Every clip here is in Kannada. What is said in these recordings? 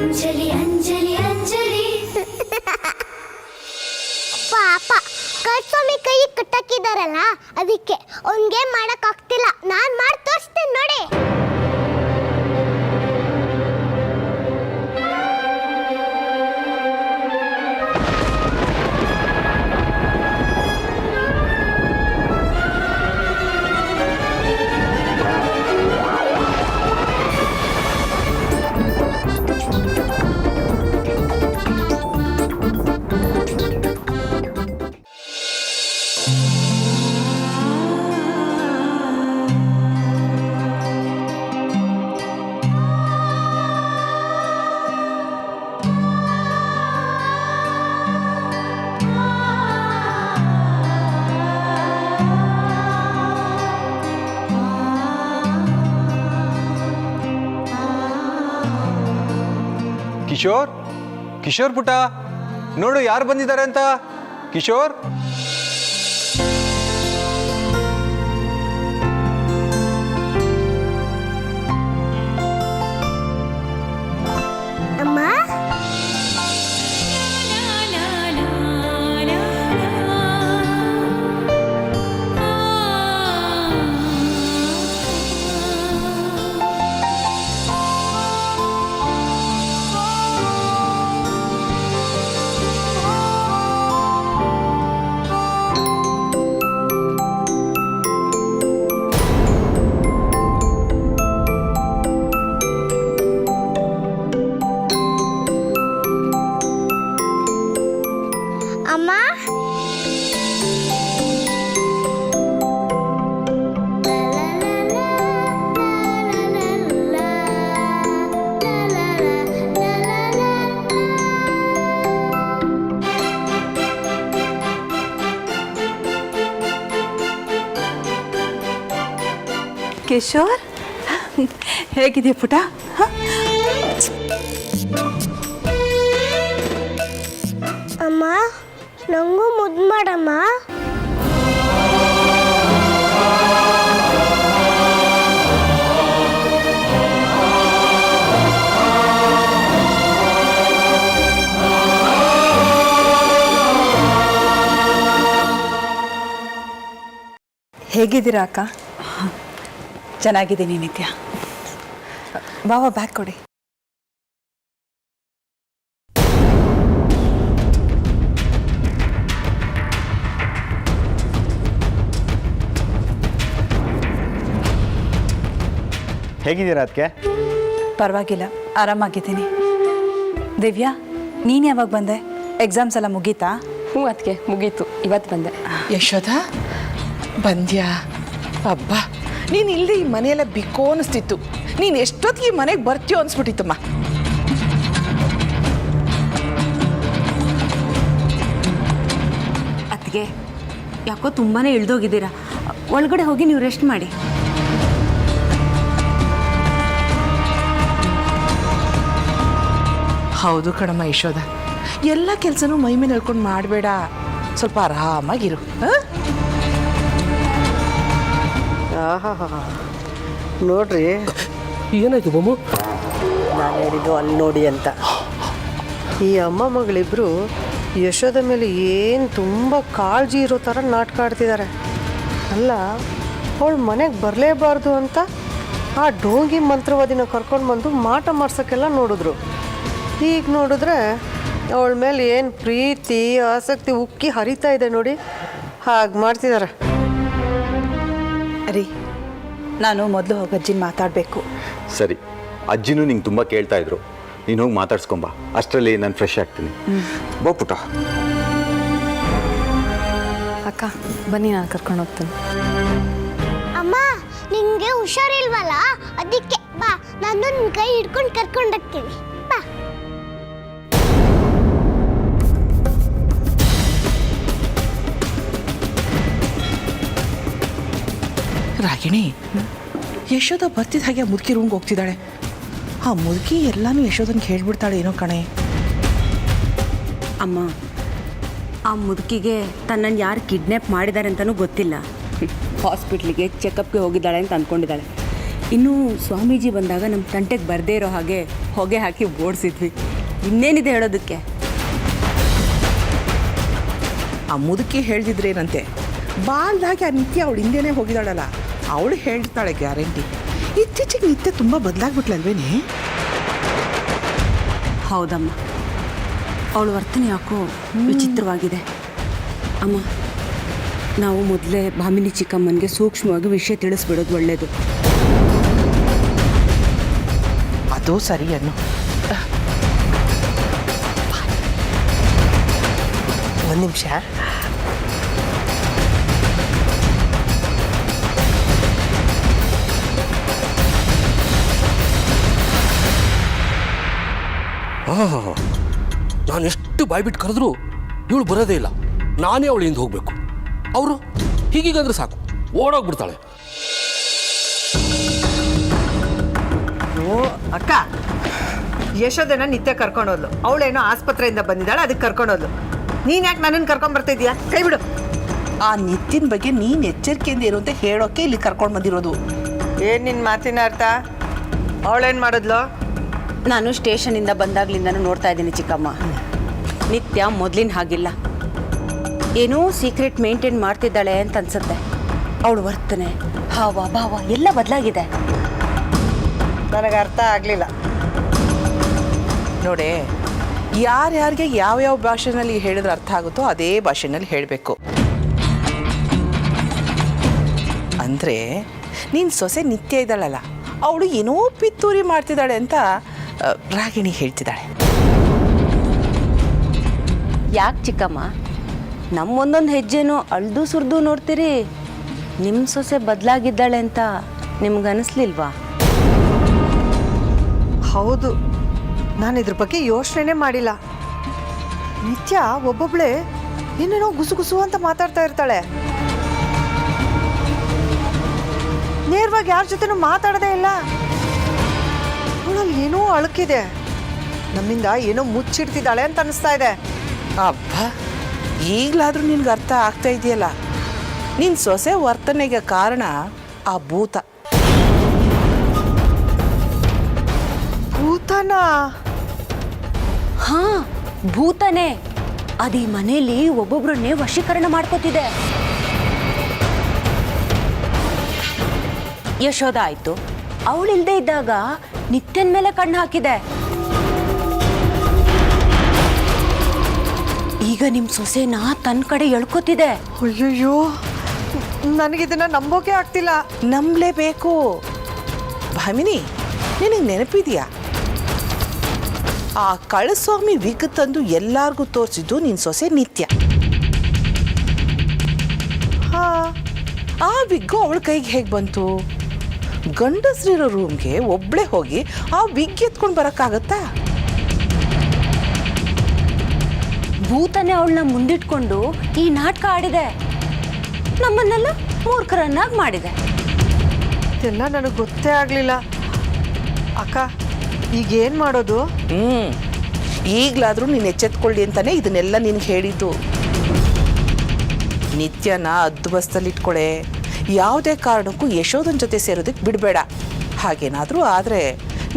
ಅಂಜಲಿ ಅಂಜಲಿ ಅಂಜಲಿ ಪಾಪ ಕರ್ಸ್ವಾಮಿ ಕೈ ಕಟ್ಟಾಕಿದಾರಲ್ಲ ಅದಕ್ಕೆ ಅವ್ನಿಗೆ ಮಾಡಕ್ ಆಗ್ತಿಲ್ಲ. ನಾನ್ ಮಾಡಿ ತೋರಿಸ್ತೇನೆ ನೋಡಿ. ಕಿಶೋರ್, ಕಿಶೋರ್ ಪುಟ್ಟ, ನೋಡು ಯಾರು ಬಂದಿದ್ದಾರೆ ಅಂತ. ಕಿಶೋರ್, ಅಮ್ಮ ಅಮ್ಮ ಕಿಶೋರ್, ಹೇಗಿದೆಯಾ ಪುಟ? ಅಮ್ಮ ನಂಗೂ ಮುದ್ದು ಮಾಡಮ್ಮ. ಹೇಗಿದ್ದೀರಾ ಅಕ್ಕ? ಚೆನ್ನಾಗಿದ್ದೀನಿ ನಿತ್ಯ. ಬಾವ ಬ್ಯಾಗ್ ಕೊಡಿ. ಹೇಗಿದ್ದೀರಾ ಅದಕ್ಕೆ? ಪರವಾಗಿಲ್ಲ, ಆರಾಮಾಗಿದ್ದೀನಿ. ದಿವ್ಯಾ, ನೀನು ಯಾವಾಗ ಬಂದೆ? ಎಕ್ಸಾಮ್ಸ್ ಎಲ್ಲ ಮುಗೀತಾ? ಹ್ಞೂ ಅದಕ್ಕೆ ಮುಗೀತು, ಇವತ್ತು ಬಂದೆ. ಯಶೋಧ ಬಂದ್ಯಾ? ಅಬ್ಬ, ನೀನು ಇಲ್ಲದೆ ಈ ಮನೆಯೆಲ್ಲ ಬಿಕ್ಕೋ ಅನಿಸ್ತಿತ್ತು. ನೀನು ಎಷ್ಟೊತ್ತಿಗೆ ಈ ಮನೆಗೆ ಬರ್ತೀಯೋ ಅನಿಸ್ಬಿಟ್ಟಿತ್ತಮ್ಮ. ಅದಕ್ಕೆ ಯಾಕೋ ತುಂಬಾ ಇಳ್ದೋಗಿದ್ದೀರಾ. ಒಳಗಡೆ ಹೋಗಿ ನೀವು ರೆಸ್ಟ್ ಮಾಡಿ. ಹೌದು ಕಣಮ್ಮ ಯಶೋಧ, ಎಲ್ಲ ಕೆಲಸನೂ ಮೈ ಮೇಲೆ ಹೇಳ್ಕೊಂಡು ಮಾಡಬೇಡ. ಸ್ವಲ್ಪ ಆರಾಮಾಗಿರು. ನೋಡ್ರಿ, ಏನಾಯ್ತು ಬೊಮ್ಮು? ನಾನು ಹೇಳಿದ್ದು ಅಲ್ಲಿ ನೋಡಿ ಅಂತ. ಈ ಅಮ್ಮ ಮಗಳಿಬ್ರು ಯಶೋದ ಮೇಲೆ ಏನು ತುಂಬ ಕಾಳಜಿ ಇರೋ ಥರ ನಾಟಕ ಆಡ್ತಿದ್ದಾರೆ. ಅಲ್ಲ, ಅವಳು ಮನೆಗೆ ಬರಲೇಬಾರ್ದು ಅಂತ ಆ ಡೋಂಗಿ ಮಂತ್ರವಾದಿನ ಕರ್ಕೊಂಡು ಬಂದು ಮಾಟ ಮಾಡ್ಸೋಕ್ಕೆಲ್ಲ ನೋಡಿದ್ರು. ಈಗ ನೋಡಿದ್ರೆ ಅವಳ ಮೇಲೆ ಏನು ಪ್ರೀತಿ ಆಸಕ್ತಿ ಉಕ್ಕಿ ಹರಿತಾ ಇದೆ ನೋಡಿ, ಹಾಗೆ ಮಾಡ್ತಿದ್ದಾರೆ. ರೀ, ನಾನು ಮೊದಲು ಹೋಗಿ ಅಜ್ಜಿನ ಮಾತಾಡಬೇಕು. ಸರಿ, ಅಜ್ಜಿನೂ ನಿಂಗೆ ತುಂಬ ಕೇಳ್ತಾ ಇದ್ರು. ನೀನು ಹೋಗಿ ಮಾತಾಡ್ಸ್ಕೊಂಬ, ಅಷ್ಟರಲ್ಲಿ ನಾನು ಫ್ರೆಶ್ ಆಗ್ತೀನಿ. ಬಾ ಪುಟ. ಅಕ್ಕ ಬನ್ನಿ, ನಾನು ಕರ್ಕೊಂಡು ಹೋಗ್ತೀನಿ. ಅಮ್ಮ ನಿಂಗೆ ಹುಷಾರಿಲ್ವಲ್ಲ, ಅದಕ್ಕೆ ಬಾ, ನಾನು ನಿನ್ನ ಕೈ ಹಿಡ್ಕೊಂಡು ಕರ್ಕೊಂಡು ಹೋಗ್ತೀನಿ. ಬಾ. ರಾಗಿಣಿ, ಯಶೋಧ ಬರ್ತಿದ್ದ ಹಾಗೆ ಮುದುಕಿ ರೂಮ್ಗೆ ಹೋಗ್ತಿದ್ದಾಳೆ. ಆ ಮುದುಕಿ ಎಲ್ಲಾನು ಯಶೋಧನ್ಗೆ ಹೇಳ್ಬಿಡ್ತಾಳೆ ಏನೋ ಕಣೆ. ಅಮ್ಮ, ಆ ಮುದುಕಿಗೆ ತನ್ನನ್ನು ಯಾರು ಕಿಡ್ನ್ಯಾಪ್ ಮಾಡಿದ್ದಾರೆ ಅಂತಲೂ ಗೊತ್ತಿಲ್ಲ. ಹಾಸ್ಪಿಟ್ಲಿಗೆ ಚೆಕಪ್ಗೆ ಹೋಗಿದ್ದಾಳೆ ಅಂತ ಅಂದ್ಕೊಂಡಿದ್ದಾಳೆ. ಇನ್ನು ಸ್ವಾಮೀಜಿ ಬಂದಾಗ ನಮ್ಮ ತಂಟೆಗೆ ಬರದೇ ಇರೋ ಹಾಗೆ ಹೊಗೆ ಹಾಕಿ ಓಡಿಸಿದ್ವಿ. ಇನ್ನೇನಿದೆ ಹೇಳೋದಕ್ಕೆ? ಆ ಮುದುಕಿ ಹೇಳ್ದಿದ್ರೇನಂತೆ, ಬಾಲ್ದಾಗಿ ಆ ನಿತ್ಯ ಅವಳು ಹಿಂದೆನೇ ಹೋಗಿದ್ದಾಳಲ್ಲ, ಅವಳು ಹೇಳ್ತಾಳೆ ಗ್ಯಾರಂಟಿ. ಇತ್ತೀಚೆಗೆ ನಿತ್ಯ ತುಂಬ ಬದಲಾಗ್ಬಿಟ್ಲಲ್ವೇನೆ? ಹೌದಮ್ಮ, ಅವಳ ವರ್ತನೆ ಯಾಕೋ ವಿಚಿತ್ರವಾಗಿದೆ. ಅಮ್ಮ, ನಾವು ಮೊದಲೇ ಭಾಮಿನಿ ಚಿಕ್ಕಮ್ಮನಿಗೆ ಸೂಕ್ಷ್ಮವಾಗಿ ವಿಷಯ ತಿಳಿಸ್ಬಿಡೋದು ಒಳ್ಳೆಯದು. ಅದು ಸರಿ ಅನ್ನು. ಒಂದು ನಿಮಿಷ. ನಾನು ಎಷ್ಟು ಬಾಯ್ಬಿಟ್ಟು ಕರೆದ್ರು ಇವಳು ಬರೋದೇ ಇಲ್ಲ. ನಾನೇ ಅವಳಿಂದ ಹೋಗಬೇಕು. ಅವರು ಹೀಗೀಗಂದ್ರೆ ಸಾಕು, ಓಡೋಗ್ಬಿಡ್ತಾಳೆ. ಓ ಅಕ್ಕ, ಯಶೋದನ ನಿತ್ಯ ಕರ್ಕೊಂಡೋದ್ಲು. ಅವಳೇನೋ ಆಸ್ಪತ್ರೆಯಿಂದ ಬಂದಿದ್ದಾಳೆ, ಅದಕ್ಕೆ ಕರ್ಕೊಂಡೋದ್ಲು. ನೀನು ಯಾಕೆ ನನ್ನನ್ನು ಕರ್ಕೊಂಡ್ಬರ್ತಿದ್ಯಾ? ಕೈ ಬಿಡು. ಆ ನಿತ್ಯನ ಬಗ್ಗೆ ನೀನು ಎಚ್ಚರಿಕೆಯಿಂದ ಇರು ಅಂತ ಹೇಳೋಕೆ ಇಲ್ಲಿ ಕರ್ಕೊಂಡು ಬಂದಿರೋದು. ಏನು ನಿನ್ನ ಮಾತಿನ ಅರ್ಥ? ಅವಳೇನು ಮಾಡಿದ್ಲು? ನಾನು ಸ್ಟೇಷನಿಂದ ಬಂದಾಗ್ಲಿಂದನೂ ನೋಡ್ತಾ ಇದ್ದೀನಿ ಚಿಕ್ಕಮ್ಮ. ನಿತ್ಯ ಮೊದಲಿನ ಹಾಗಿಲ್ಲ, ಏನೋ ಸೀಕ್ರೆಟ್ ಮೇಂಟೈನ್ ಮಾಡ್ತಿದ್ದಾಳೆ ಅಂತ ಅನ್ಸುತ್ತೆ. ಅವಳು ವರ್ತನೆ, ಹಾವ ಭಾವ ಎಲ್ಲ ಬದಲಾಗಿದೆ. ನನಗೆ ಅರ್ಥ ಆಗಲಿಲ್ಲ. ನೋಡೆ, ಯಾರ್ಯಾರಿಗೆ ಯಾವ್ಯಾವ ಭಾಷೆನಲ್ಲಿ ಹೇಳಿದ್ರೆ ಅರ್ಥ ಆಗುತ್ತೋ ಅದೇ ಭಾಷೆನಲ್ಲಿ ಹೇಳಬೇಕು. ಅಂದರೆ ನೀನು ಸೊಸೆ ನಿತ್ಯ ಇದ್ದಾಳಲ್ಲ, ಅವಳು ಏನೋ ಪಿತ್ತೂರಿ ಮಾಡ್ತಿದ್ದಾಳೆ ಅಂತ ರಾಗಿಣಿ ಹೇಳ್ತಿದ್ದಾಳೆ. ಯಾಕೆ ಚಿಕ್ಕಮ್ಮ, ನಮ್ಮ ಒಂದೊಂದು ಹೆಜ್ಜೆನೂ ಅಳ್ದು ಸುರಿದು ನೋಡ್ತೀರಿ? ನಿಮ್ಮ ಸೊಸೆ ಬದಲಾಗಿದ್ದಾಳೆ ಅಂತ ನಿಮ್ಗೆ ಅನಿಸ್ಲಿಲ್ವಾ? ಹೌದು, ನಾನು ಇದ್ರ ಬಗ್ಗೆ ಯೋಚನೆ ಮಾಡಿಲ್ಲ. ನಿತ್ಯ ಒಬ್ಬೊಬ್ಳೆ ಏನೇನೋ ಗುಸು ಅಂತ ಮಾತಾಡ್ತಾ ಇರ್ತಾಳೆ. ನೇರವಾಗಿ ಯಾರ ಜೊತೆನೂ ಮಾತಾಡೋದೇ ಇಲ್ಲ. ಅವಳಲ್ಲಿ ಏನೋ ಅಳುಕಿದೆ, ನಮ್ಮಿಂದ ಏನೋ ಮುಚ್ಚಿಡ್ತಿದ್ದಾಳೆ ಅಂತ ಅನಿಸ್ತಾ ಇದೆ. ಅಬ್ಬ, ಈಗಲಾದರೂ ನಿನ್ಗೆ ಅರ್ಥ ಆಗ್ತಾ ಇದೆಯಲ್ಲ, ನಿನ್ನ ಸೊಸೆ ವರ್ತನೆಗೆ ಕಾರಣ ಆ ಭೂತ. ಭೂತನಾ? ಹಾ, ಭೂತನೇ. ಅದು ಈ ಮನೆಯಲ್ಲಿ ಒಬ್ಬೊಬ್ರನ್ನೇ ವಶೀಕರಣ ಮಾಡ್ಕೋತಿದೆ. ಯಶೋಧ ಆಯ್ತು, ಅವಳಿಲ್ದೇ ಇದ್ದಾಗ ನಿತ್ಯನ ಮೇಲೆ ಕಣ್ಣು ಹಾಕಿದೆ. ಈಗ ನಿಮ್ಮ ಸೊಸೆನ ತನ್ನ ಕಡೆ ಎಳ್ಕೋತಿದೆ. ಅಯ್ಯಯ್ಯೋ, ನನಗಿದನ್ನ ನಂಬೋಕೆ ಆಗ್ತಿಲ್ಲ. ನಂಬಲೇಬೇಕು. ಭಾಮಿನಿ, ನಿನಗೆ ನೆನಪಿದೆಯಾ, ಆ ಕಳಸ್ವಾಮಿ ವಿಗ್ ತಂದು ಎಲ್ಲಾರ್ಗೂ ತೋರಿಸಿದ್ದು ನಿನ್ನ ಸೊಸೆ ನಿತ್ಯ. ಹಾ, ಆ ವಿಗ್ಗು ಅವಳ ಕೈಗೆ ಹೇಗೆ ಬಂತು? ಗಂಡಸ್ರಿರೋ ರೂಮ್ಗೆ ಒಬ್ಳೆ ಹೋಗಿ ಆ ವಿಗ್ ಎತ್ಕೊಂಡು ಬರೋಕ್ಕಾಗತ್ತಾ? ಭೂತನೇ ಅವಳನ್ನ ಮುಂದಿಟ್ಕೊಂಡು ಈ ನಾಟಕ ಆಡಿದೆ, ನಮ್ಮನ್ನೆಲ್ಲ ಮೂರ್ಖರನ್ನಾಗಿ ಮಾಡಿದೆ. ಇದೆಲ್ಲ ನನಗೆ ಗೊತ್ತೇ ಆಗಲಿಲ್ಲ. ಅಕ್ಕ, ಈಗೇನು ಮಾಡೋದು? ಈಗಲಾದರೂ ನೀನು ಎಚ್ಚೆತ್ಕೊಳ್ಳಿ ಅಂತಾನೆ ಇದನ್ನೆಲ್ಲ ನಿನಗೆ ಹೇಳಿದ್ದು. ನಿತ್ಯನ ಅದ್ದು ಬಸ್ತಲ್ಲಿ ಇಟ್ಕೊಳೆ, ಯಾವುದೇ ಕಾರಣಕ್ಕೂ ಯಶೋಧನ ಜೊತೆ ಸೇರೋದಕ್ಕೆ ಬಿಡಬೇಡ. ಹಾಗೇನಾದರೂ ಆದರೆ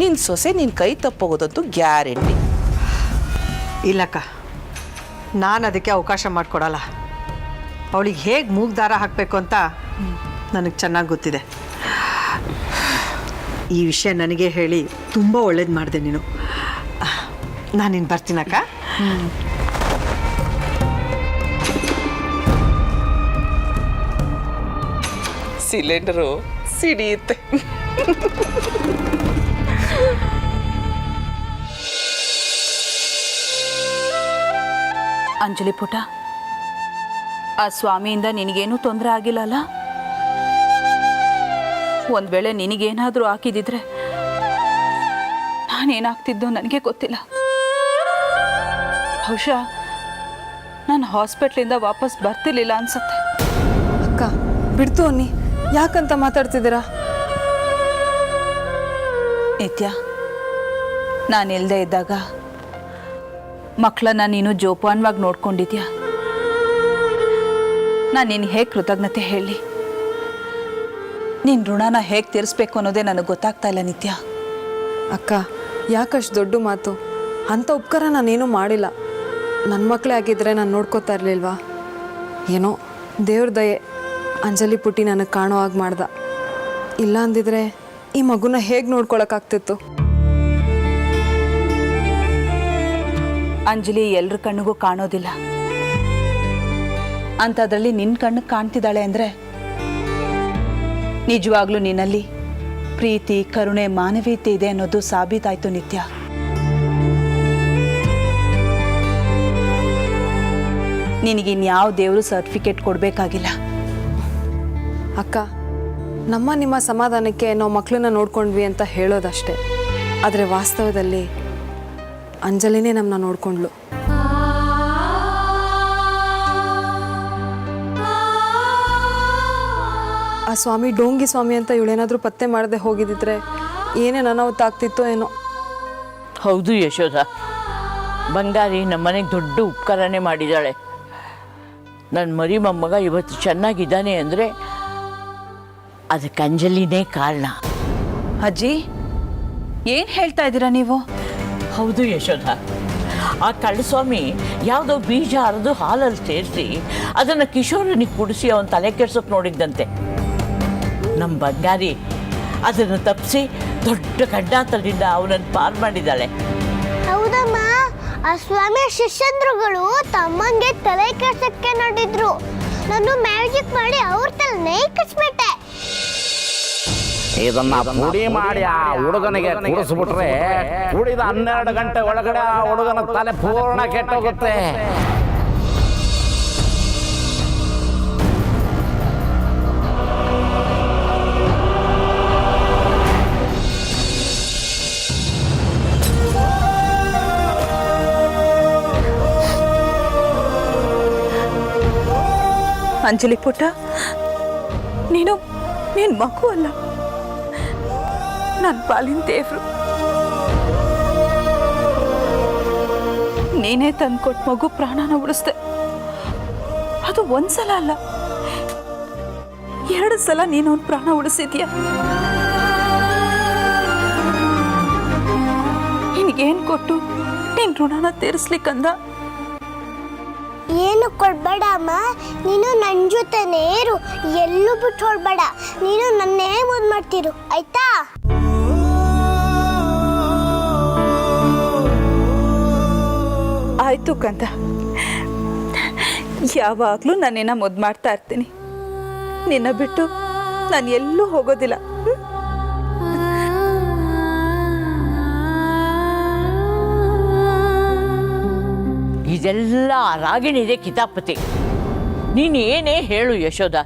ನಿನ್ನ ಸೊಸೆ ನಿನ್ನ ಕೈ ತಪ್ಪೋಗೋದಂತೂ ಗ್ಯಾರಂಟಿ. ಇಲ್ಲಕ್ಕ, ನಾನು ಅದಕ್ಕೆ ಅವಕಾಶ ಮಾಡಿಕೊಡಲ್ಲ. ಅವಳಿಗೆ ಹೇಗೆ ಮೂಗ್ದಾರ ಹಾಕಬೇಕು ಅಂತ ನನಗೆ ಚೆನ್ನಾಗಿ ಗೊತ್ತಿದೆ. ಈ ವಿಷಯ ನನಗೆ ಹೇಳಿ ತುಂಬ ಒಳ್ಳೇದು ಮಾಡಿದೆ ನೀನು. ನಾನಿನ್ನು ಬರ್ತೀನಕ್ಕ. ಸಿಲಿಂಡರು ಸಿಡಿಯುತ್ತೆ. ಅಂಜಲಿ ಪುಟ, ಆ ಸ್ವಾಮಿಯಿಂದ ನಿನಗೇನೂ ತೊಂದರೆ ಆಗಿಲ್ಲಲ್ಲ? ಒಂದು ವೇಳೆ ನಿನಗೇನಾದರೂ ಹಾಕಿದಿದ್ರೆ ನಾನೇನಾಗ್ತಿದ್ದೋ ನನಗೆ ಗೊತ್ತಿಲ್ಲ. ಬಹುಶಃ ನಾನು ಹಾಸ್ಪಿಟ್ಲಿಂದ ವಾಪಸ್ ಬರ್ತಿರ್ಲಿಲ್ಲ ಅನ್ಸತ್ತೆ. ಅಕ್ಕ ಬಿಡ್ತು ಅನ್ನಿ, ಯಾಕಂತ ಮಾತಾಡ್ತಿದ್ದೀರಾ? ನಿತ್ಯ, ನಾನು ಇಲ್ಲದೆ ಇದ್ದಾಗ ಮಕ್ಕಳನ್ನ ನೀನು ಜೋಪಾನವಾಗಿ ನೋಡ್ಕೊಂಡಿದ್ಯಾ. ನಾನು ನಿನಗೆ ಹೇಗೆ ಕೃತಜ್ಞತೆ ಹೇಳಿ? ನಿನ್ನ ಋಣನ ಹೇಗೆ ತೀರಿಸ್ಬೇಕು ಅನ್ನೋದೇ ನನಗೆ ಗೊತ್ತಾಗ್ತಾ ಇಲ್ಲ ನಿತ್ಯ. ಅಕ್ಕ ಯಾಕಷ್ಟು ದೊಡ್ಡ ಮಾತು? ಅಂಥ ಉಪಕಾರ ನಾನೇನೂ ಮಾಡಿಲ್ಲ. ನನ್ನ ಮಕ್ಕಳೇ ಆಗಿದ್ದರೆ ನಾನು ನೋಡ್ಕೋತಾ ಇರಲಿಲ್ವಾ? ಏನೋ ದೇವ್ರ ದಯೆ, ಅಂಜಲಿ ಪುಟ್ಟಿ ನನಗೆ ಕಾಣೋ ಹಾಗೆ ಮಾಡ್ದ. ಇಲ್ಲ ಅಂದಿದ್ರೆ ಈ ಮಗುನ ಹೇಗೆ ನೋಡ್ಕೊಳಕ್ಕಾಗ್ತಿತ್ತು? ಅಂಜಲಿ ಎಲ್ರ ಕಣ್ಣಿಗೂ ಕಾಣೋದಿಲ್ಲ, ಅಂಥದ್ರಲ್ಲಿ ನಿನ್ನ ಕಣ್ಣಿಗೆ ಕಾಣ್ತಿದ್ದಾಳೆ ಅಂದರೆ ನಿಜವಾಗ್ಲೂ ನಿನ್ನಲ್ಲಿ ಪ್ರೀತಿ, ಕರುಣೆ, ಮಾನವೀಯತೆ ಇದೆ ಅನ್ನೋದು ಸಾಬೀತಾಯ್ತು ನಿತ್ಯ. ನಿನಗಿನ್ಯಾವ ದೇವರು ಸರ್ಟಿಫಿಕೇಟ್ ಕೊಡಬೇಕಾಗಿಲ್ಲ. ಅಕ್ಕ, ನಿಮ್ಮ ಸಮಾಧಾನಕ್ಕೆ ನಾವು ಮಕ್ಕಳನ್ನ ನೋಡ್ಕೊಂಡ್ವಿ ಅಂತ ಹೇಳೋದಷ್ಟೇ. ಆದರೆ ವಾಸ್ತವದಲ್ಲಿ ಅಂಜಲಿನೇ ನಮ್ಮನ್ನ ನೋಡ್ಕೊಂಡ್ಲು. ಆ ಸ್ವಾಮಿ ಡೋಂಗಿ ಸ್ವಾಮಿ ಅಂತ ಇವಳೇನಾದರೂ ಪತ್ತೆ ಮಾಡದೆ ಹೋಗಿದ್ದಿದ್ರೆ ಏನೇನು ಅನಾಹುತ ಆಗ್ತಿತ್ತೋ ಏನೋ. ಹೌದು ಯಶೋಧ, ಬಂಗಾರಿ ನಮ್ಮನೆಗೆ ದೊಡ್ಡ ಉಪಕಾರನೇ ಮಾಡಿದ್ದಾಳೆ. ನನ್ನ ಮರಿ ಮೊಮ್ಮಗ ಇವತ್ತು ಚೆನ್ನಾಗಿದ್ದಾನೆ ಅಂದರೆ ಅದಕ್ಕೆ ಅಂಜಲಿನೇ ಕಾರಣ. ಅಜ್ಜಿ, ಏನು ಹೇಳ್ತಾ ಇದ್ದೀರಾ ನೀವು? ಹೌದು ಯಶೋಧ, ಆ ಕಳ್ಳಸ್ವಾಮಿ ಯಾವುದೋ ಬೀಜ ಹರಿದು ಹಾಲಲ್ಲಿ ಸೇರಿಸಿ ಅದನ್ನು ಕಿಶೋರನಿಗೆ ಕುಡಿಸಿ ಅವನ ತಲೆ ಕೆಡ್ಸೋಕೆ ನೋಡಿದ್ದಂತೆ. ನಮ್ಮ ಬಂಗಾರಿ ಅದನ್ನು ತಪ್ಪಿಸಿ ದೊಡ್ಡ ಗಡ್ಡಾತರದಿಂದ ಅವನನ್ನು ಪಾರು ಮಾಡಿದ್ದಾಳೆ. ಹೌದಮ್ಮ, ಆ ಸ್ವಾಮಿಯ ಶಿಷ್ಯಂದ್ರುಗಳು ತಮ್ಮಂಗೆ ತಲೆ ಕೆಡ್ಸಕ್ಕೆ ನೋಡಿದ್ರು. ನಾನು ಮ್ಯಾಜಿಕ್ ಮಾಡಿ ಅವ್ರ ತಲೆನೇ ಕಚ್ಬಿಟ್ಟೆ. ಇದನ್ನ ಪುಡಿ ಮಾಡಿ ಆ ಹುಡುಗನಿಗೆ ಕುಡಿಸ್ಬಿಟ್ರೆ ಕುಡಿದ 12 ಗಂಟೆ ಒಳಗಡೆ ಆ ಹುಡುಗನ ತಲೆ ಪೂರ್ಣ ಕೆಟ್ಟೋಗುತ್ತೆ. ಅಂಜಲಿ ಪುಟ್ಟ, ನೀನು ಮಗು ಅಲ್ಲ, ನನ್ನ ಪಾಲಿನ ದೇವ್ರು. ನೀನೇ ತಂದ್ಕೊಟ್ಟು ಮಗು ಪ್ರಾಣನ ಉಳಿಸ್ದೆ. ಅದು ಒಂದ್ಸಲ ಅಲ್ಲ, 2 ಸಲ ನೀನು ಒಂದು ಪ್ರಾಣ ಉಳಿಸಿದ್ಯಾ. ನಿನಗೇನು ಕೊಟ್ಟು ನಿನ್ನ ಋಣನ ತೀರಿಸ್ಲಿಕ್ಕಂದ? ಏನು ಕೊಡ್ಬೇಡ ಅಮ್ಮ, ನೀನು ನನ್ನ ಜೊತೆನೇ ಇರು, ಎಲ್ಲೂ ಬಿಟ್ಟು ಹೊಡ್ಬೇಡ. ನೀನು ನನ್ನೇ ಮುದ್ದು ಮಾಡ್ತಿರು, ಆಯ್ತಾ? ಆಯ್ತು ಕಂದ, ಯಾವಾಗಲೂ ನಾನೇನ ಮುದ್ದು ಮಾಡ್ತಾ ಇರ್ತೀನಿ. ನಿನ್ನ ಬಿಟ್ಟು ನಾನು ಎಲ್ಲೂ ಹೋಗೋದಿಲ್ಲ. ಇದೆಲ್ಲ ರಾಗಿಣಿದೆ ಕಿತಾಪತಿ. ನೀನು ಏನೇ ಹೇಳು ಯಶೋಧ,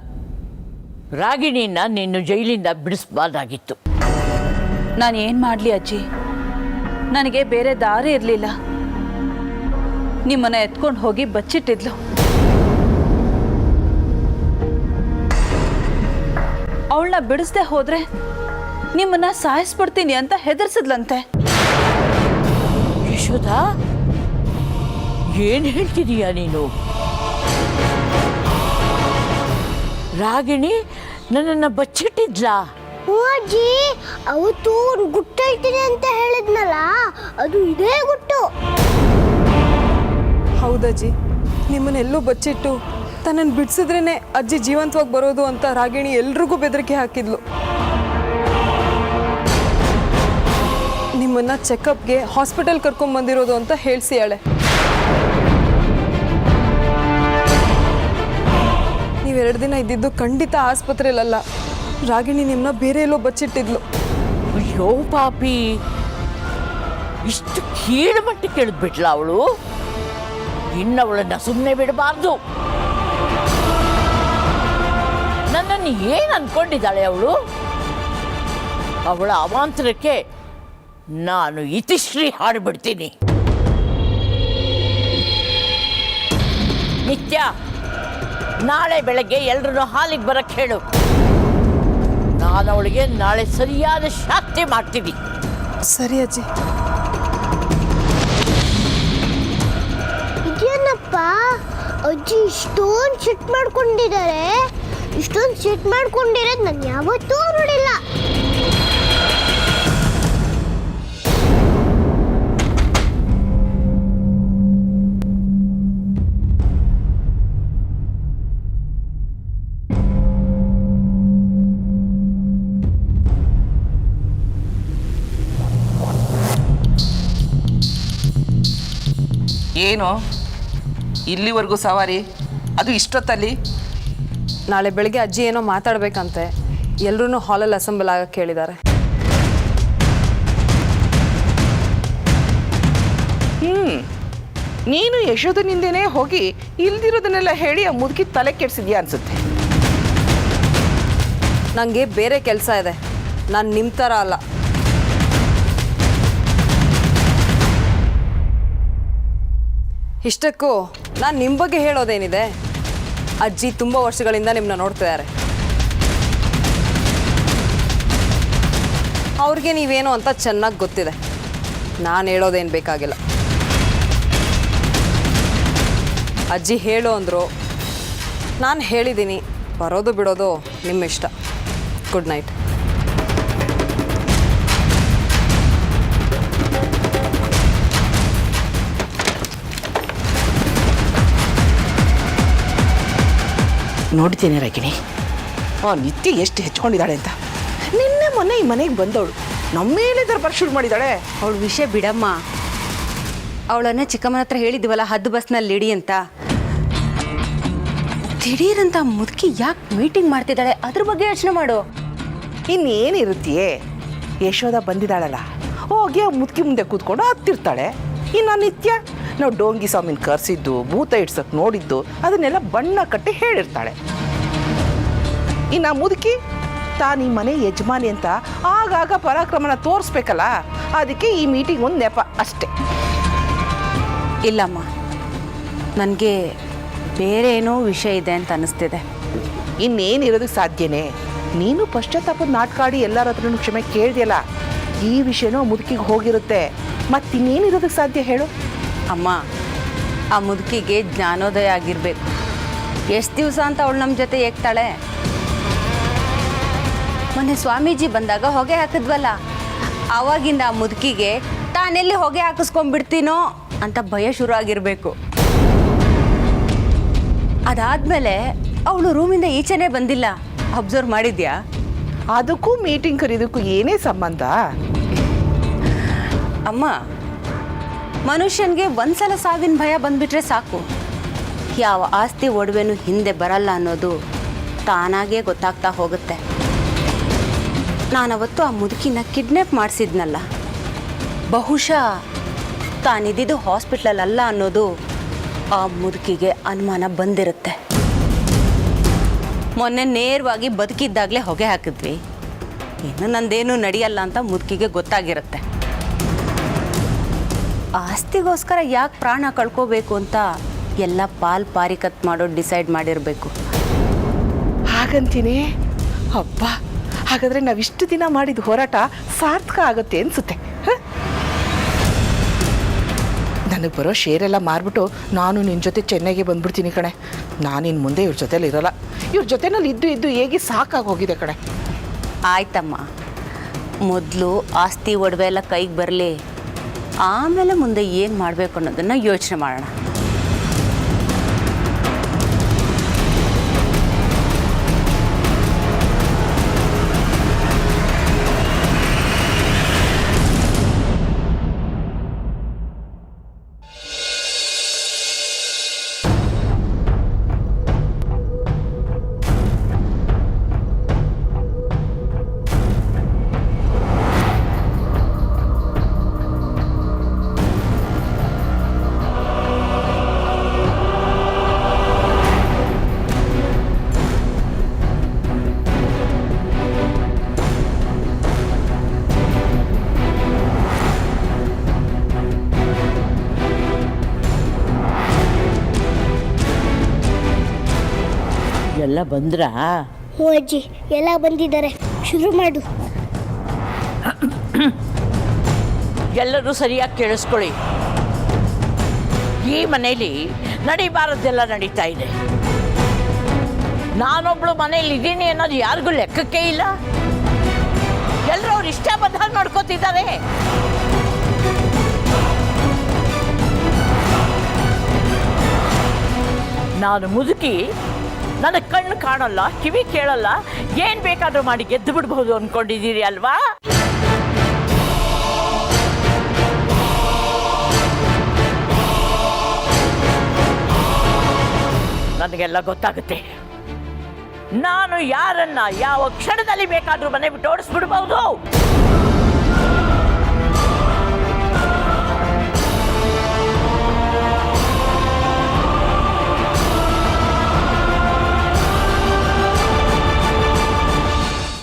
ರಾಗಿಣಿನ ನಿನ್ನ ಜೈಲಿಂದ ಬಿಡಿಸ್ಬಾರ್ದಾಗಿತ್ತು. ನಾನು ಏನು ಮಾಡಲಿ ಅಜ್ಜಿ, ನನಗೆ ಬೇರೆ ದಾರಿ ಇರಲಿಲ್ಲ. ನಿಮ್ಮನ್ನ ಎತ್ಕೊಂಡು ಹೋಗಿ ಬಚ್ಚಿಟ್ಟಿದ್ಲು. ಅವಳನ್ನ ಬಿಡಿಸ್ದೆ ಹೋದ್ರೆ ನಿಮ್ಮನ್ನ ಸಾಯಿಸ್ಬಿಡ್ತೀನಿ ಅಂತ ಹೆದರ್ಸಿದ್ಲಂತೆ. ಯಶೋಧ, ಏನು ಹೇಳ್ತಿದೀಯ ನೀನು? ರಾಗಿಣಿ ನನ್ನನ್ನು ಬಚ್ಚಿಟ್ಟಿದ್ಲಾ? ಹ್ಞೂ ಅಜ್ಜಿ, ಅವತ್ತು ಒಂದು ಗುಟ್ಟು ಹೇಳ್ತೀನಿ ಅಂತ ಹೇಳಿದ್ನಲ್ಲ, ಅದು ಇದೇ ಗುಟ್ಟು. ಹೌದಜ್ಜಿ, ನಿಮ್ಮನ್ನೆಲ್ಲೂ ಬಚ್ಚಿಟ್ಟು ತನ್ನನ್ನು ಬಿಡಿಸಿದ್ರೇ ಅಜ್ಜಿ ಜೀವಂತವಾಗಿ ಬರೋದು ಅಂತ ರಾಗಿಣಿ ಎಲ್ರಿಗೂ ಬೆದರಿಕೆ ಹಾಕಿದ್ಲು. ನಿಮ್ಮನ್ನ ಚೆಕಪ್ಗೆ ಹಾಸ್ಪಿಟಲ್ ಕರ್ಕೊಂಡ್ಬಂದಿರೋದು ಅಂತ ಹೇಳ್ಸಿಯಾಳೆ. ನೀವು 2 ದಿನ ಇದ್ದಿದ್ದು ಖಂಡಿತ ಆಸ್ಪತ್ರೆಯಲ್ಲ, ರಾಗಿಣಿ ನಿಮ್ಮನ್ನ ಬೇರೆ ಎಲ್ಲೋ ಬಚ್ಚಿಟ್ಟಿದ್ಲು. ಅಯ್ಯೋ ಪಾಪಿ, ಇಷ್ಟು ಕೀಳು ಮಟ್ಟಕ್ಕೆ ಇಳಿದ್ಬಿಟ್ಲ ಅವಳು. ಇನ್ನವಳನ್ನ ಸುಮ್ಮನೆ ಬಿಡಬಾರ್ದು. ನನ್ನನ್ನು ಏನು ಅನ್ಕೊಂಡಿದ್ದಾಳೆ ಅವಳು? ಅವಳ ಅವಾಂತರಕ್ಕೆ ನಾನು ಇತಿಶ್ರೀ ಹಾಡ್ಬಿಡ್ತೀನಿ. ನಿತ್ಯ, ನಾಳೆ ಬೆಳಗ್ಗೆ ಎಲ್ರೂ ಹಾಲಿಗೆ ಬರಕ್ಕೆ ಹೇಳು. ನಾನು ಅವಳಿಗೆ ನಾಳೆ ಸರಿಯಾದ ಶಾಸ್ತಿ ಮಾಡ್ತೀನಿ. ಸರಿ ಅಜ್ಜಿ. ಇದೇನಪ್ಪ ಅಜ್ಜಿ ಇಷ್ಟೊಂದು ಸಿಟ್ಟು ಮಾಡ್ಕೊಂಡಿದ್ದಾರೆ? ಇಷ್ಟೊಂದು ಸಿಟ್ ಮಾಡ್ಕೊಂಡಿರೋದು ನಾನು ಯಾವತ್ತೂ ನೋಡಿಲ್ಲ. ಏನು ಇಲ್ಲಿವರೆಗೂ ಸವಾರಿ, ಅದು ಇಷ್ಟೊತ್ತಲ್ಲಿ? ನಾಳೆ ಬೆಳಗ್ಗೆ ಅಜ್ಜಿ ಏನೋ ಮಾತಾಡ್ಬೇಕಂತೆ, ಎಲ್ಲರೂ ಹಾಲಲ್ಲಿ ಅಸೆಂಬಲ್ ಆಗಕ್ಕೆ ಕೇಳಿದ್ದಾರೆ. ನೀನು ಯಶೋಧನಿಂದೇನೆ ಹೋಗಿ ಇಲ್ದಿರೋದನ್ನೆಲ್ಲ ಹೇಳಿ ಆ ಮುದುಕಿ ತಲೆ ಕೆಡ್ಸಿದ್ಯಾ ಅನ್ಸುತ್ತೆ. ನನಗೆ ಬೇರೆ ಕೆಲಸ ಇದೆ, ನಾನು ನಿಮ್ಮ ಥರ ಅಲ್ಲ. ಇಷ್ಟಕ್ಕೂ ನಾನು ನಿಮ್ಮ ಬಗ್ಗೆ ಹೇಳೋದೇನಿದೆ, ಅಜ್ಜಿ ತುಂಬ ವರ್ಷಗಳಿಂದ ನಿಮ್ಮನ್ನ ನೋಡ್ತಿದ್ದಾರೆ. ಅವ್ರಿಗೆ ನೀವೇನು ಅಂತ ಚೆನ್ನಾಗಿ ಗೊತ್ತಿದೆ, ನಾನು ಹೇಳೋದೇನು ಬೇಕಾಗಿಲ್ಲ. ಅಜ್ಜಿ ಹೇಳು ಅಂದರು, ನಾನು ಹೇಳಿದ್ದೀನಿ, ಬರೋದು ಬಿಡೋದು ನಿಮ್ಮ ಇಷ್ಟ. Good night. ನೋಡ್ತೀನಿ ರಾಗಿಣಿ, ನಿತ್ಯ ಎಷ್ಟು ಹೆಚ್ಕೊಂಡಿದ್ದಾಳೆ ಅಂತ. ನಿನ್ನೆ ಮೊನ್ನೆ ಈ ಮನೆಗೆ ಬಂದವಳು ನಮ್ಮ ಮೇಲೆ ದರ್ಬಾರ್ ಶುರು ಮಾಡಿದ್ದಾಳೆ. ಅವಳ ವಿಷಯ ಬಿಡಮ್ಮ. ಅವಳನ್ನ ಚಿಕ್ಕಮ್ಮನ ಹತ್ರ ಹೇಳಿದ್ವಲ್ಲ ಹದ್ದು ಬಸ್ನಲ್ಲಿ ಇಡಿ ಅಂತ. ದಿಢೀರಂತ ಮುದುಕಿ ಯಾಕೆ ಮೀಟಿಂಗ್ ಮಾಡ್ತಿದ್ದಾಳೆ ಅದ್ರ ಬಗ್ಗೆ ಯೋಚನೆ ಮಾಡು. ಇನ್ನೇನಿರುತ್ತೆಯೇ, ಯಶೋಧ ಬಂದಿದ್ದಾಳಲ್ಲ, ಹೋಗಿ ಆ ಮುದುಕಿ ಮುಂದೆ ಕೂತ್ಕೊಂಡು ಹತ್ತಿರ್ತಾಳೆ. ಇನ್ನು ನಿತ್ಯ ನಾವು ಡೋಂಗಿ ಸ್ವಾಮಿನ ಕರೆಸಿದ್ದು, ಭೂತ ಇಡ್ಸಕ್ಕೆ ನೋಡಿದ್ದು ಅದನ್ನೆಲ್ಲ ಬಣ್ಣ ಕಟ್ಟಿ ಹೇಳಿರ್ತಾಳೆ. ಇನ್ನು ಆ ಮುದುಕಿ ತಾನು ಈ ಮನೆ ಯಜಮಾನಿ ಅಂತ ಆಗಾಗ ಪರಾಕ್ರಮನ ತೋರಿಸ್ಬೇಕಲ್ಲ, ಅದಕ್ಕೆ ಈ ಮೀಟಿಂಗ್ ಒಂದು ನೆಪ ಅಷ್ಟೆ. ಇಲ್ಲಮ್ಮ, ನನಗೆ ಬೇರೆ ಏನೋ ವಿಷಯ ಇದೆ ಅಂತ ಅನ್ನಿಸ್ತಿದೆ. ಇನ್ನೇನಿರೋದಕ್ಕೆ ಸಾಧ್ಯನೇ? ನೀನು ಪಶ್ಚಾತ್ತಾಪದ ನಾಟಕ ಆಡಿ ಎಲ್ಲರ ಹತ್ರನೂ ಕ್ಷಮೆ ಕೇಳಿದೆಯಲ್ಲ, ಈ ವಿಷಯನೂ ಮುದುಕಿಗೆ ಹೋಗಿರುತ್ತೆ. ಮತ್ತಿನ್ನೇನಿರೋದಕ್ಕೆ ಸಾಧ್ಯ ಹೇಳು? ಅಮ್ಮ, ಆ ಮುದುಕಿಗೆ ಜ್ಞಾನೋದಯ ಆಗಿರಬೇಕು. ಎಷ್ಟು ದಿವಸ ಅಂತ ಅವಳು ನಮ್ಮ ಜೊತೆ ಏಗ್ತಾಳೆ? ಮೊನ್ನೆ ಸ್ವಾಮೀಜಿ ಬಂದಾಗ ಹೊಗೆ ಹಾಕಿದ್ವಲ್ಲ, ಆವಾಗಿಂದ ಆ ಮುದುಕಿಗೆ ತಾನೆಲ್ಲಿ ಹೊಗೆ ಹಾಕಿಸ್ಕೊಂಡ್ಬಿಡ್ತೀನೋ ಅಂತ ಭಯ ಶುರು ಆಗಿರಬೇಕು. ಅದಾದಮೇಲೆ ಅವಳು ರೂಮಿಂದ ಈಚೆನೇ ಬಂದಿಲ್ಲ. ಅಬ್ಸರ್ವ್ ಮಾಡಿದ್ಯಾ? ಅದಕ್ಕೂ ಮೀಟಿಂಗ್ ಕರೀದಕ್ಕೂ ಏನೇ ಸಂಬಂಧ? ಅಮ್ಮ, ಮನುಷ್ಯನಿಗೆ ಒಂದ್ಸಲ ಸಾವಿನ ಭಯ ಬಂದ್ಬಿಟ್ರೆ ಸಾಕು, ಯಾವ ಆಸ್ತಿ ಒಡವೆನೂ ಹಿಂದೆ ಬರಲ್ಲ ಅನ್ನೋದು ತಾನಾಗೇ ಗೊತ್ತಾಗ್ತಾ ಹೋಗುತ್ತೆ. ನಾನವತ್ತು ಆ ಮುದುಕಿನ ಕಿಡ್ನಾಪ್ ಮಾಡಿಸಿದ್ನಲ್ಲ, ಬಹುಶಃ ತಾನಿದ್ದಿದ್ದು ಹಾಸ್ಪಿಟ್ಲಲ್ಲಿ ಅಲ್ಲ ಅನ್ನೋದು ಆ ಮುದುಕಿಗೆ ಅನುಮಾನ ಬಂದಿರುತ್ತೆ. ಮೊನ್ನೆ ನೇರವಾಗಿ ಬದುಕಿದ್ದಾಗಲೇ ಹೊಗೆ ಹಾಕಿದ್ವಿ, ಇನ್ನು ನಂದೇನು ನಡೆಯಲ್ಲ ಅಂತ ಮುದುಕಿಗೆ ಗೊತ್ತಾಗಿರುತ್ತೆ. ಆಸ್ತಿಗೋಸ್ಕರ ಯಾಕೆ ಪ್ರಾಣ ಕಳ್ಕೋಬೇಕು ಅಂತ ಎಲ್ಲ ಪಾರಿಕತ್ ಮಾಡೋದು ಡಿಸೈಡ್ ಮಾಡಿರಬೇಕು. ಹಾಗಂತೀನಿ. ಹಬ್ಬ, ಹಾಗಾದರೆ ನಾವಿಷ್ಟು ದಿನ ಮಾಡಿದ ಹೋರಾಟ ಸಾರ್ಥಕ ಆಗುತ್ತೆ ಅನಿಸುತ್ತೆ. ನನಗೆ ಬರೋ ಶೇರೆಲ್ಲ ಮಾರ್ಬಿಟ್ಟು ನಾನು ನಿನ್ನ ಜೊತೆ ಚೆನ್ನೈಗೆ ಬಂದ್ಬಿಡ್ತೀನಿ ಕಣೆ. ನಾನಿನ್ನು ಮುಂದೆ ಇವ್ರ ಜೊತೆಲಿ ಇರೋಲ್ಲ. ಇವ್ರ ಜೊತೆನಲ್ಲಿ ಇದ್ದು ಹೇಗೆ ಸಾಕಾಗಿ ಹೋಗಿದೆ ಕಣೆ. ಆಯ್ತಮ್ಮ, ಮೊದಲು ಆಸ್ತಿ ಒಡವೆ ಎಲ್ಲ ಕೈಗೆ ಬರಲಿ, ಆಮೇಲೆ ಮುಂದೆ ಏನು ಮಾಡಬೇಕು ಅನ್ನೋದನ್ನು ಯೋಚನೆ ಮಾಡೋಣ. ಎಲ್ಲ ಬಂದ್ರಾ? ಹ್ಞೂ ಅಜ್ಜಿ, ಎಲ್ಲ ಬಂದಿದ್ದಾರೆ. ಶುರು ಮಾಡು. ಎಲ್ಲರೂ ಸರಿಯಾಗಿ ಕೇಳಿಸ್ಕೊಳ್ಳಿ. ಈ ಮನೇಲಿ ನಡಿಬಾರದ್ದೆಲ್ಲ ನಡೀತಾ ಇದೆ. ನಾನೊಬ್ಳು ಮನೇಲಿ ಇದ್ದೀನಿ ಅನ್ನೋದು ಯಾರಿಗೂ ಲೆಕ್ಕಕ್ಕೆ ಇಲ್ಲ. ಎಲ್ಲರೂ ಅವ್ರು ಇಷ್ಟ ಬಂದಾಗ ನೋಡ್ಕೋತಿದ್ದಾರೆ. ನಾನು ಮುದುಕಿ, ನನ್ನ ಕಣ್ಣು ಕಾಣಲ್ಲ, ಕಿವಿ ಕೇಳಲ್ಲ, ಏನ್ ಬೇಕಾದ್ರೂ ಮಾಡಿ ಗೆದ್ದು ಬಿಡ್ಬಹುದು ಅನ್ಕೊಂಡಿದ್ದೀರಿ ಅಲ್ವಾ? ನನಗೆಲ್ಲ ಗೊತ್ತಾಗುತ್ತೆ. ನಾನು ಯಾರನ್ನ ಯಾವ ಕ್ಷಣದಲ್ಲಿ ಬೇಕಾದ್ರೂ ಮನೆ ಬಿಟ್ಟು ಓಡಿಸ್ಬಿಡ್ಬಹುದು.